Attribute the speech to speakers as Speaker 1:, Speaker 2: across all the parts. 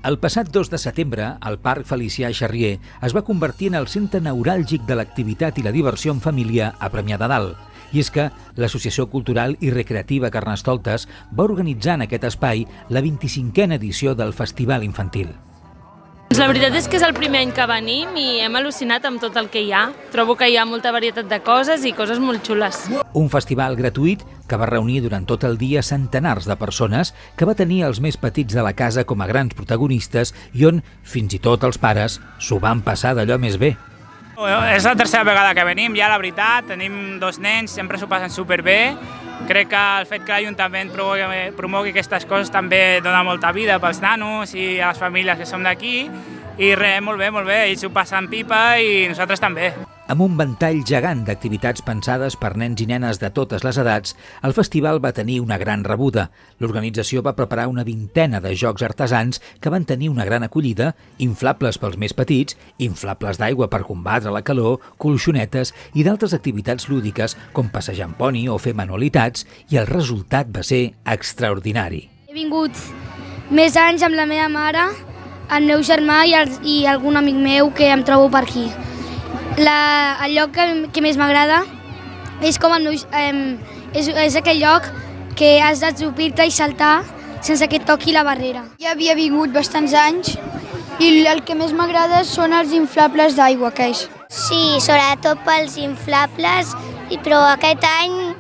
Speaker 1: El passat 2 de setembre, el Parc Felicià Charrier es va convertir en el centre neuràlgic de l'activitat i la diversió en família a Premià de Dalt. I és que l'Associació Cultural i Recreativa Carnestoltes va organitzar en aquest espai la 25a edició del Festival Infantil.
Speaker 2: La veritat és que és el primer any que venim i hem al·lucinat amb tot el que hi ha. Trobo que hi ha molta varietat de coses i coses molt xules.
Speaker 1: Un festival gratuït que va reunir durant tot el dia centenars de persones, que va tenir els més petits de la casa com a grans protagonistes i on, fins i tot els pares, s'ho van passar d'allò més bé.
Speaker 3: És la tercera vegada que venim, ja la veritat, tenim 2 nens, sempre s'ho passen superbé. Crec que el fet que l'Ajuntament promogui aquestes coses també dona molta vida pels nanos i a les famílies que som d'aquí. I res, molt bé, ells s'ho passen pipa i nosaltres també.
Speaker 1: Amb un ventall gegant d'activitats pensades per nens i nenes de totes les edats, el festival va tenir una gran rebuda. L'organització va preparar una 20a de jocs artesans que van tenir una gran acollida, inflables pels més petits, inflables d'aigua per combatre la calor, colxonetes i d'altres activitats lúdiques com passejar amb poni o fer manualitats, i el resultat va ser extraordinari.
Speaker 4: He vingut més anys amb la meva mare, el meu germà i algun amic meu que em trobo per aquí. El lloc que més m'agrada és com és aquell lloc que has d'ajupir-te i saltar sense que et toqui la barrera.
Speaker 5: Ja havia vingut bastants anys i el que més m'agrada són els inflables d'aigua, aquells.
Speaker 6: Sí, sobretot pels inflables, però aquest any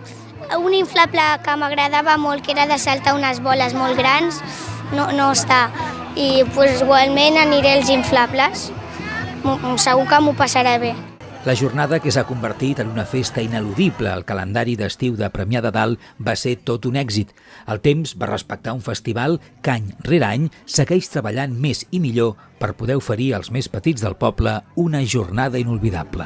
Speaker 6: un inflable que m'agradava molt, que era de saltar unes boles molt grans, no està. I igualment aniré als inflables. Segur que m'ho passaré bé.
Speaker 1: La jornada, que s'ha convertit en una festa ineludible al calendari d'estiu de Premià de Dalt, va ser tot un èxit. El temps va respectar un festival que any rere any segueix treballant més i millor per poder oferir als més petits del poble una jornada inolvidable.